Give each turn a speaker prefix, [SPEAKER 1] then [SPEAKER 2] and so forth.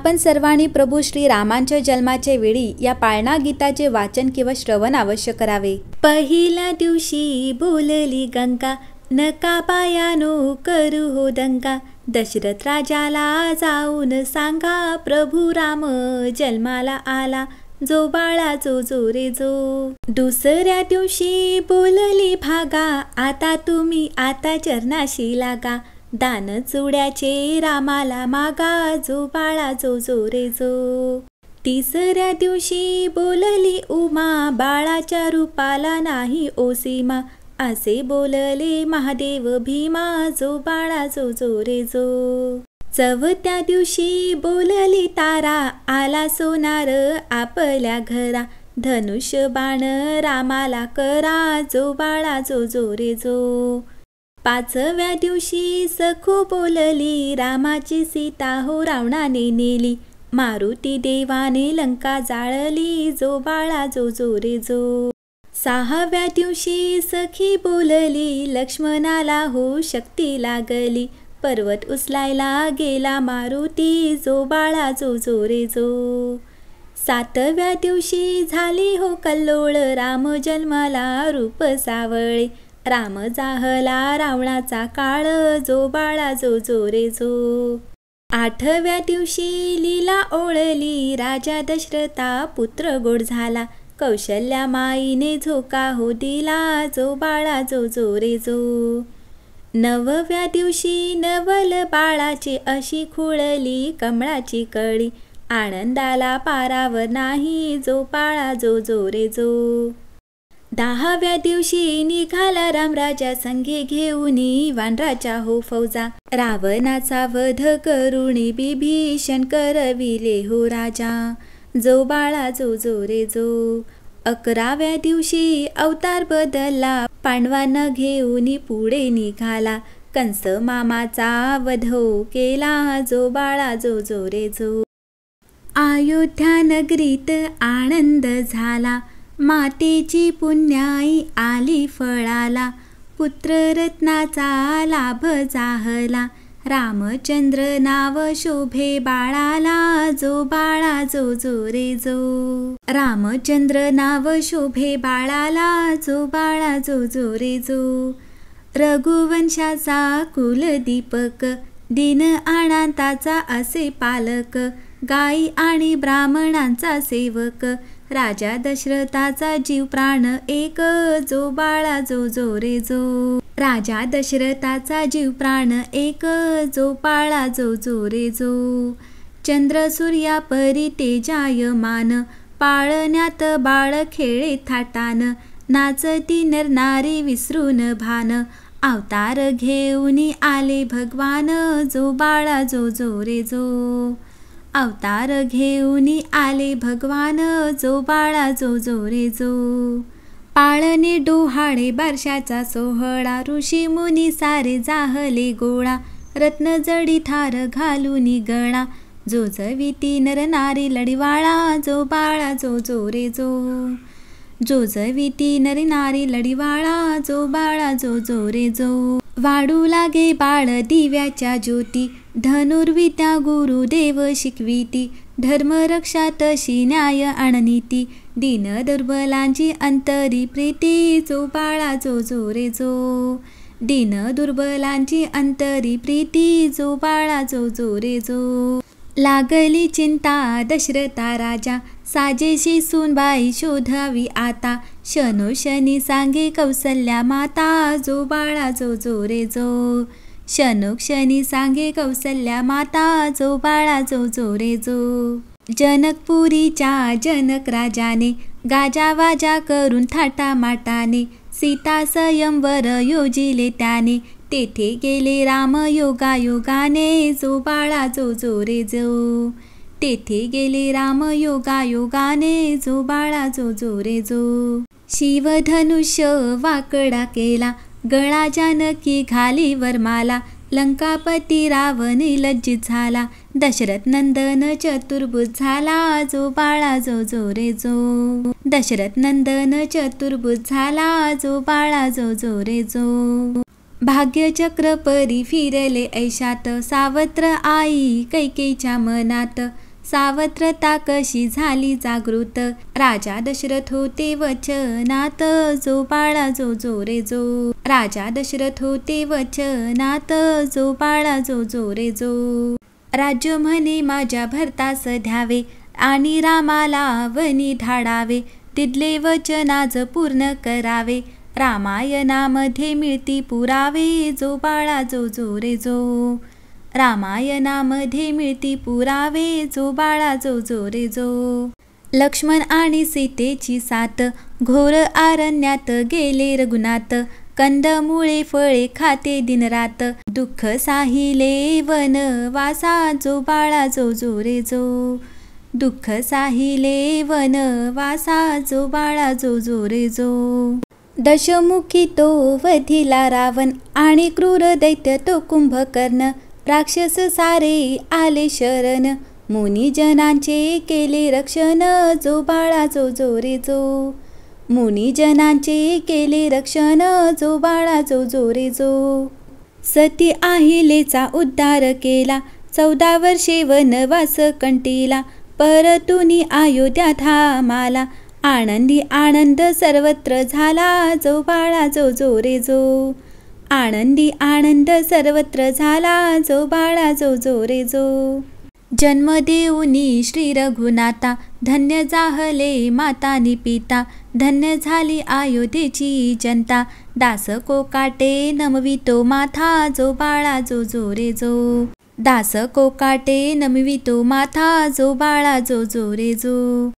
[SPEAKER 1] आपण सर्वांनी प्रभू श्री रामांच्या जन्माच्या वेळी या पाळणा गीताचे वाचन किंवा श्रवण अवश्य करावे. पहिल्या दिवशी बोलली गंगा, नका पायानो करू हो दंगा. दशरथ राजाला जाऊन सांगा, प्रभू राम जन्माला आला, जो बाळा जो रे जो. दुसऱ्या दिवशी बोलली भागा, आता तुम्ही आता चरणाशी लागा. दान चुड्याचे रामाला मागा, जो बाळा जो रे जो. तिसऱ्या दिवशी बोलली उमा, बाळाच्या रूपाला नाही ओ सीमा. असे बोलले महादेव भीमा, जो बाळा जो रे जो. चौथ्या दिवशी बोलली तारा, आला सोनार आपल्या घरा. धनुष्य बाण रामाला करा, जो बाळा जो रे जो. पाचव्या दिवशी सखू बोलली, रामाची सीता हो रावणाने नेली. मारुती देवाने लंका जाळली, जो बाळा जो रे जो. सहाव्या दिवशी सखी बोलली, लक्ष्मणाला हो शक्ती लागली. पर्वत उचलायला गेला मारुती, जो बाळा जो रे जो. सातव्या दिवशी झाली हो कल्लोळ, राम जन्माला रूप सावळे. राम जाहला रावणाचा काळ, जो बाळा जो रे जो. आठव्या दिवशी लीला ओळली, राजा दशरथा पुत्र गोड झाला. कौशल्या माईने झोका हो दिला, जो बाळा जो रे जो. नवव्या दिवशी नवल बाळाची अशी खुळली कमळाची कळी. आनंदाला पारावर नाही, जो बाळा जो रे जो. दहाव्या दिवशी निघाला रामराजा, संघे घेऊनी वानराच्या हो फौजा. रावणाचा वध करुणी बिभीषण करविले हो राजा, जो बाळा जो रे जो. 11व्या दिवशी अवतार बदलला, पांडवांना घेऊन पुढे निघाला. कंस मामाचा वध केला, जो बाळा जो रे जो. अयोध्या नगरीत आनंद झाला, मातेची पुण्याई आली फळाला. पुत्ररत्नाचा लाभ जाहला, रामचंद्र नाव शोभे बाळाला, जो बाळा जो रे जो. रामचंद्र नाव शोभे बाळाला, जो बाळा जो रे जो. रघुवंशाचा कुलदीपक, दीन अनाथाचा असे पालक. गाई आणि ब्राह्मणांचा सेवक, राजा दशरथाचा जीव प्राण एक, जो बाळा जो रे जो. राजा दशरथाचा जीव प्राण एक, जो बाळा जो रे जो. चंद्र सूर्या परी तेजायमान, पाळण्यात बाळ खेळे थाटान. नाचती नर नारी विसरून भान, अवतार घेऊन आले भगवान, जो बाळा जो रे जो. अवतार घेऊन आले भगवान, जो बाळा जो रे जो. पाळणे डोहाळे बारशाचा सोहळा, ऋषी मुनी सारे जाहले गोळा. रत्न जडी थार घालून गळा, जो जविती नर नारी लढीवाळा, जो बाळा जो रे जो. जो जविती नर नारी लढीवाळा, जो बाळा जो रे जो. वाढू लागे बाळ दिव्याच्या ज्योती, धनुर्विद्या गुरुदेव शिकविती. धर्मरक्षा तशी न्याय आणनीती, दीन दुर्बलांची अंतरी प्रीती, जो बाळा जो रे जो. दीन दुर्बलांची अंतरी प्रीती, जो बाळा जो रे जो. लागली चिंता दशरथा राजा, साजेशी सूनबाई शोधावी आता. शनोशनी सांगे कौसल्या माता, जो बाळा जो रे जो. शनोक्षणी सांगे कौसल्या माता, जो बाळा जो रे जो. जनकपुरीच्या जनक राजाने, गाजावाजा करून थाटामाटाने. सीता स्वयंवर योजिले त्याने, तेथे गेले राम योगायोगाने, जो बाळा जो रे जो. तेथे गेले राम योगायोगाने, जो बाळा जो रे जो. शिवधनुष्य वाकडा केला, गळा जानकी घाली वरमाला. लंकापती रावण लज्जित झाला, दशरथ नंदन चतुर्भुज झाला, जो बाळा जो रे जो. दशरथ नंदन चतुर्भुज झाला, जो बाळा जो रे जो. भाग्यचक्र परी फिरले ऐशात, सावत्र आई कैकेच्या मनात. सावत्रता कशी झाली जागृत, राजा दशरथ होते वचनात, जो बाळा जो जो रे जो. राजा दशरथ होते वचनात, जो बाळा जो जो रे जो. राज्य म्हणे माझ्या भरतास द्यावे, आणि रामाला वनी धाडावे, तिथले वचन आज पूर्ण करावे, रामायणामध्ये मिळती पुरावे, जो बाळा जो जो रे जो. रामायणामध्ये मिळती पुरावे, जो बाळा जो जो रे जो. लक्ष्मण आणि सीतेची साथ, घोर अरण्यात गेले रघुनाथ, कंदमुळे फळे खाते दिनरात, दुःख साहिले वनवासा, जो बाळा जो जो रे जो. दुःख साहिले वनवासा, जो बाळा जो जो रे जो. दशमुखी तो वधिला रावण, आणि क्रूर दैत्य तो कुंभकर्ण, राक्षस सारे आले शरण, मुनिजनांचे केले रक्षण, जो बाळा जो जो रे जो. मुनिजनांचे केले रक्षण, जो बाळा जो जो रे जो. सती अहिलेचा उद्धार केला, 14 वर्षे वनवास कंटीला, परतुनी अयोध्या धामाला, आनंदी आनंद सर्वत्र झाला, जो बाळा जो जो रे जो. आनंदी आनंद सर्वत्र झाला, जो बाळा जो जो रे जो. जन्म देऊनी श्री रघुनाथा, धन्य जाहले माता नि पिता, धन्य झाली अयोध्येची जनता, दास कोकाटे नमवितो माथा, जो बाळा जो जो रे जो. दास कोकाटे नमवितो माथा, जो बाळा जो जो रे जो.